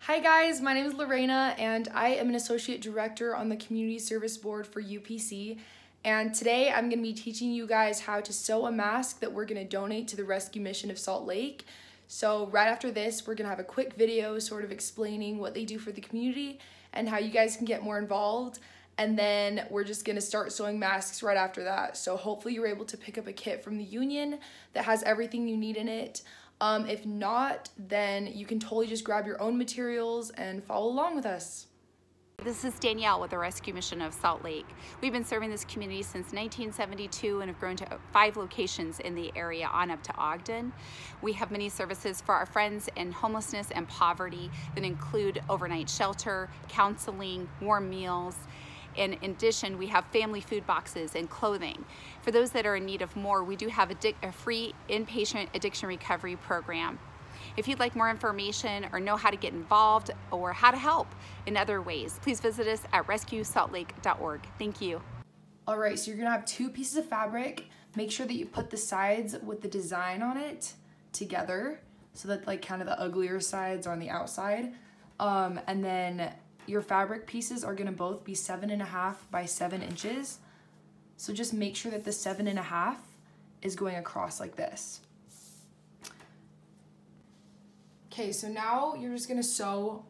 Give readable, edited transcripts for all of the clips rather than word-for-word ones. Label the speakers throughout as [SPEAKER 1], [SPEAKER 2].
[SPEAKER 1] Hi guys, my name is Lorena and I am an Associate Director on the Community Service Board for UPC. And today I'm going to be teaching you guys how to sew a mask that we're going to donate to the Rescue Mission of Salt Lake. So right after this, we're going to have a quick video sort of explaining what they do for the community and how you guys can get more involved. And then we're just going to start sewing masks right after that. So hopefully you're able to pick up a kit from the union that has everything you need in it. If not, then you can totally just grab your own materials and follow along with us.
[SPEAKER 2] This is Danielle with the Rescue Mission of Salt Lake. We've been serving this community since 1972 and have grown to 5 locations in the area on up to Ogden. We have many services for our friends in homelessness and poverty that include overnight shelter, counseling, warm meals. And in addition, we have family food boxes and clothing. For those that are in need of more, we do have a free inpatient addiction recovery program. If you'd like more information or know how to get involved or how to help in other ways, please visit us at rescuesaltlake.org. Thank you.
[SPEAKER 1] All right, so you're gonna have 2 pieces of fabric. Make sure that you put the sides with the design on it together so that like kind of the uglier sides are on the outside. And then your fabric pieces are gonna both be 7.5 by 7 inches. So just make sure that the 7.5 is going across like this. Okay, so now you're just gonna sew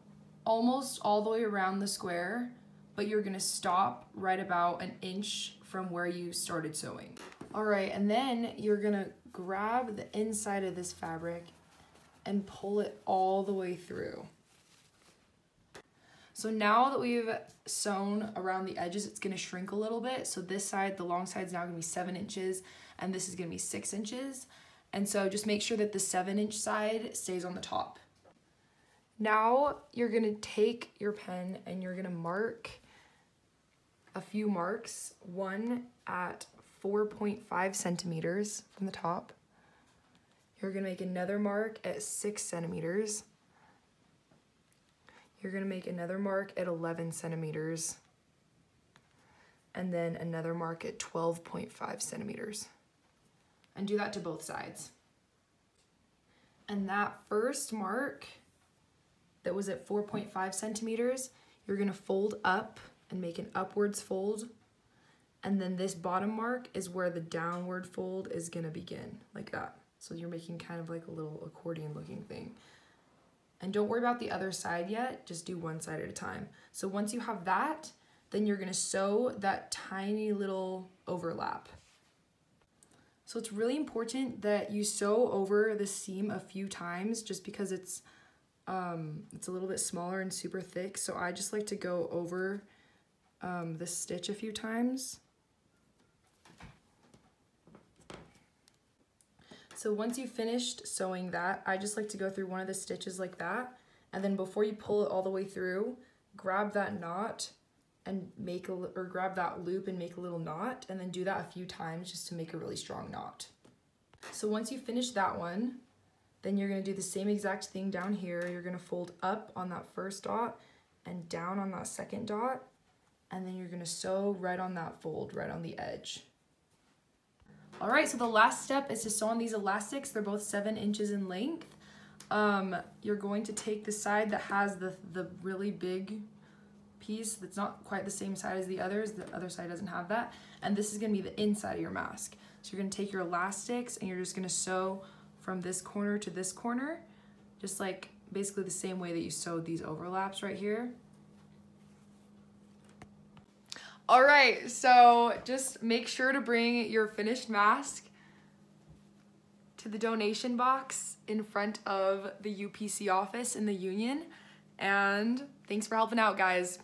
[SPEAKER 1] almost all the way around the square, but you're gonna stop right about 1 inch from where you started sewing. All right, and then you're gonna grab the inside of this fabric and pull it all the way through. So now that we've sewn around the edges, it's gonna shrink a little bit. So this side, the long side is now gonna be 7 inches, and this is gonna be 6 inches. And so just make sure that the 7-inch side stays on the top. Now you're gonna take your pen and you're gonna mark a few marks, one at 4.5 centimeters from the top. You're gonna make another mark at 6 centimeters. You're gonna make another mark at 11 centimeters. And then another mark at 12.5 centimeters. And do that to both sides. And that first mark that was at 4.5 centimeters, you're gonna fold up and make an upwards fold. And then this bottom mark is where the downward fold is gonna begin, like that. So you're making kind of like a little accordion looking thing. And don't worry about the other side yet, just do one side at a time. So once you have that, then you're gonna sew that tiny little overlap. So it's really important that you sew over the seam a few times just because it's a little bit smaller and super thick. So I just like to go over the stitch a few times. So once you've finished sewing that, I just like to go through one of the stitches like that. And then before you pull it all the way through, grab that knot and grab that loop and make a little knot, and then do that a few times just to make a really strong knot. So once you finish that one, then you're gonna do the same exact thing down here. You're gonna fold up on that first dot and down on that second dot, and then you're gonna sew right on that fold, right on the edge. All right, so the last step is to sew on these elastics. They're both 7 inches in length. You're going to take the side that has the really big piece that's not quite the same side as the others. The other side doesn't have that. And this is gonna be the inside of your mask. So you're gonna take your elastics and you're just gonna sew from this corner to this corner, just like basically the same way that you sewed these overlaps right here. All right, so just make sure to bring your finished mask to the donation box in front of the UPC office in the Union. And thanks for helping out, guys.